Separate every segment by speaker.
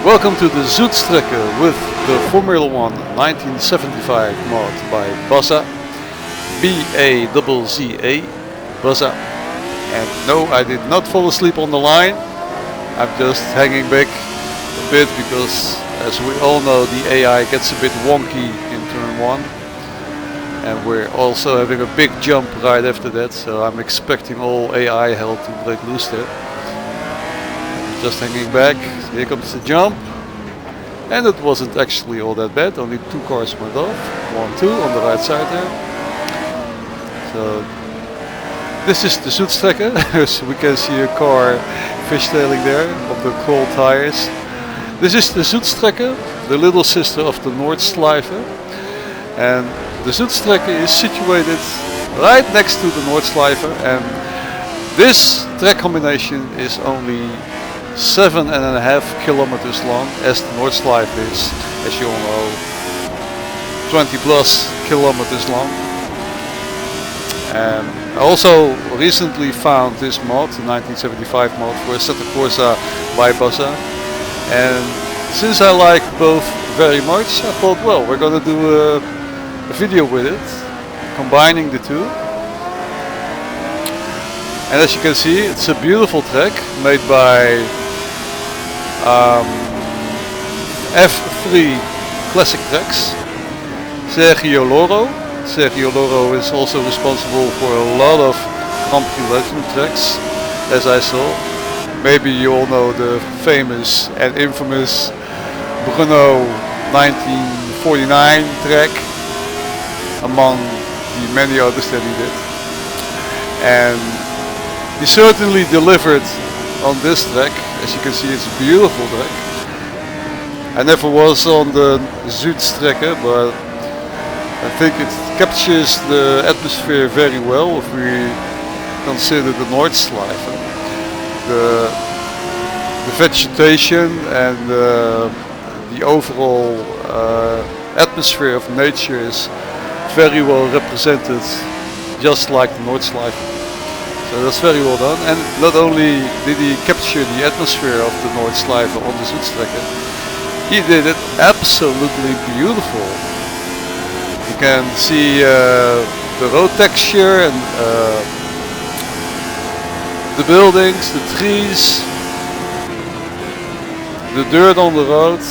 Speaker 1: Welcome to the Südstrecke with the Formula 1 1975 mod by Bazza, B-A-Z-Z-A, Bazza. And no, I did not fall asleep on the line. I'm just hanging back a bit because, as we all know, the AI gets a bit wonky in turn 1. And we're also having a big jump right after that, so I'm expecting all AI hell to break loose there. Just hanging back, here comes the jump, and it wasn't actually all that bad, only 2 cars went off, 1, 2 on the right side there. So this is the Sudstrecke, so we can see a car fishtailing there on the cold tires. This is the Südstrecke, the little sister of the Nordschleife, and the Südstrecke is situated right next to the Nordschleife, and this track combination is only 7.5 kilometers long, as the Nordschleife is, as you all know, 20 plus kilometers long. I also recently found this mod, the 1975 mod for Assetto Corsa by Bazza, and since I like both very much, I thought, well, we're gonna do a video with it, combining the two. And as you can see, it's a beautiful track made by F3 Classic Tracks, Sergio Loro. Sergio Loro is also responsible for a lot of Grand Prix Legend tracks, as I saw. Maybe you all know the famous and infamous Brno 1949 track, among the many others that he did. And he certainly delivered on this track. As you can see, it's a beautiful track. I never was on the Südstrecke, but I think it captures the atmosphere very well if we consider the Nordschleife. The vegetation and the overall atmosphere of nature is very well represented, just like the Nordschleife. So that's very well done. And not only did he capture the atmosphere of the Nordschleife on the Südstrecke, he did it absolutely beautiful. You can see the road texture and the buildings, the trees, the dirt on the road.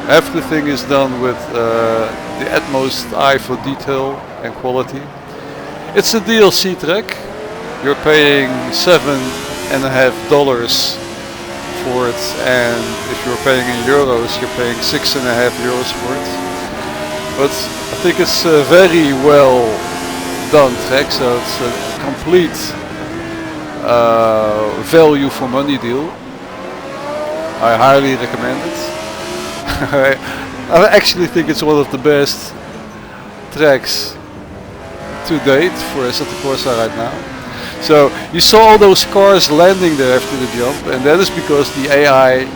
Speaker 1: Everything is done with the utmost eye for detail and quality. It's a DLC track. You're paying $7.50 for it, and if you're paying in euros, you're paying €6.50 for it. But I think it's a very well done track, so it's a complete value for money deal. I highly recommend it. I actually think it's one of the best tracks to date for Assetto Corsa right now. So you saw all those cars landing there after the jump, and that is because the AI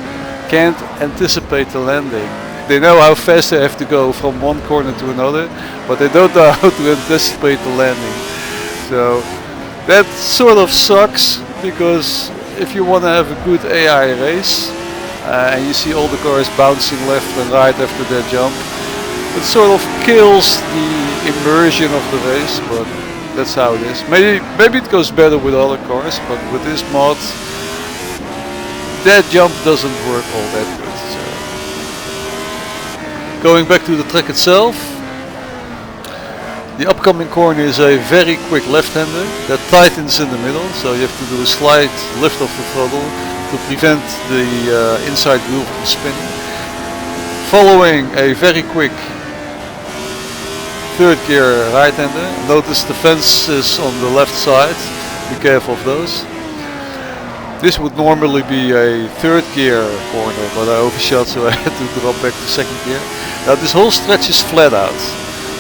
Speaker 1: can't anticipate the landing. They know how fast they have to go from one corner to another, but they don't know how to anticipate the landing. So that sort of sucks, because if you want to have a good AI race, and you see all the cars bouncing left and right after their jump, it sort of kills the immersion of the race, but that's how it is. Maybe it goes better with other cars, but with this mod, that jump doesn't work all that good. So. Going back to the track itself, the upcoming corner is a very quick left-hander that tightens in the middle, so you have to do a slight lift of the throttle to prevent the inside wheel from spinning. Following a very quick third gear right-hander. Notice the fences on the left side, be careful of those. This would normally be a third gear corner, but I overshot, so I had to drop back to second gear. Now this whole stretch is flat out.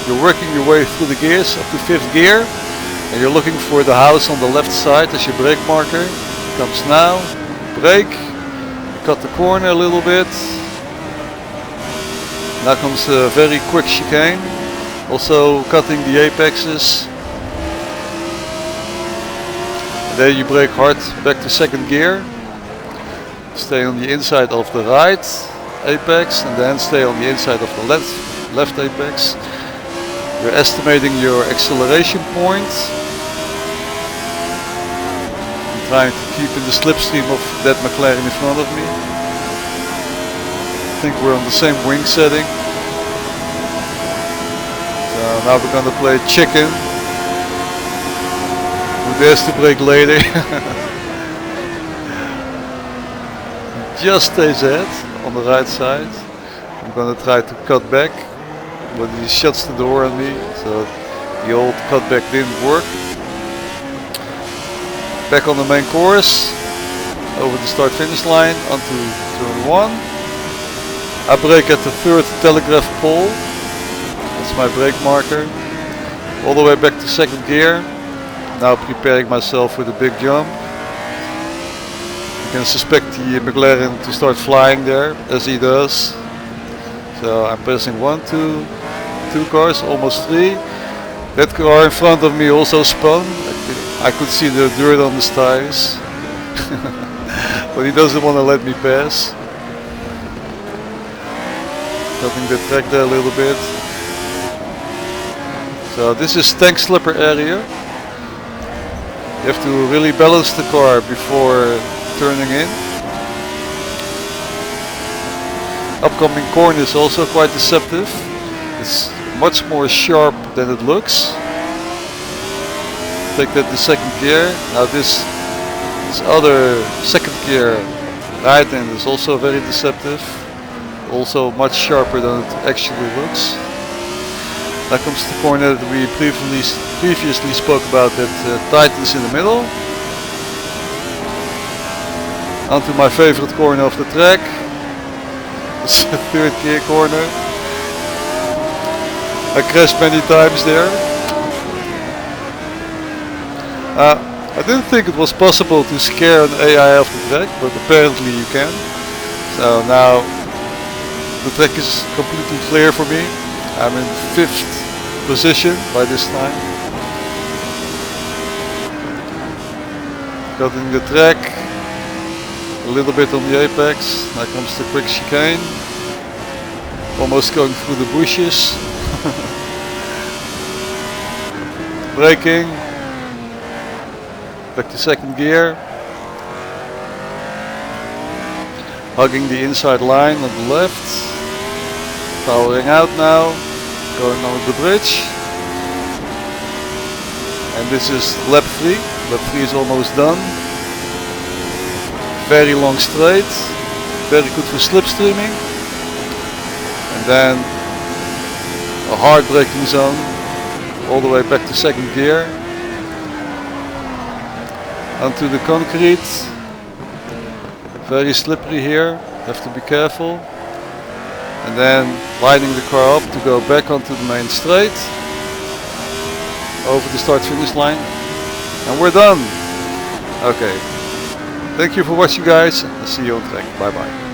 Speaker 1: You're working your way through the gears up to 5th gear, and you're looking for the house on the left side as your brake marker. Comes now, brake, cut the corner a little bit. Now comes a very quick chicane. Also cutting the apexes. There you brake hard back to second gear. Stay on the inside of the right. apex and then stay on the inside of the left apex. You're estimating your acceleration point. I'm trying to keep in the slipstream of that McLaren in front of me. I think we're on the same wing setting. So now we're gonna play chicken. Who dares to brake later? Just stays ahead on the right side. I'm gonna try to cut back, but he shuts the door on me, so the old cutback didn't work. Back on the main course, over the start finish line onto turn 1. I brake at the third telegraph pole, that's my brake marker. All the way back to second gear, now preparing myself for the big jump. You can suspect the McLaren to start flying there, as he does. So I'm passing 1, 2 cars, almost 3. That car in front of me also spun. I could see the dirt on his tires. But he doesn't want to let me pass. Cutting the track there a little bit. So this is tank slipper area. You have to really balance the car before turning in. Upcoming corner is also quite deceptive. It's much more sharp than it looks. Take that to second gear. Now this other second gear right end is also very deceptive. Also much sharper than it actually looks. Now comes the corner that we previously spoke about, that tightens in the middle. Onto my favorite corner of the track. It's the third gear corner. I crashed many times there. I didn't think it was possible to scare an AI off the track, but apparently you can. So now the track is completely clear for me. I'm in 5th position by this time. Cutting the track. A little bit on the apex. Now comes the quick chicane. Almost going through the bushes. Braking. Back to second gear. Hugging the inside line on the left. Powering out now. Going on the bridge. And this is lap 3. Lap 3 is almost done. Very long straight, very good for slipstreaming, and then a hard braking zone all the way back to second gear onto the concrete. Very slippery here, have to be careful, and then lining the car up to go back onto the main straight over the start finish line, and we're done. Okay. Thank you for watching, guys. I'll see you on track. Bye bye.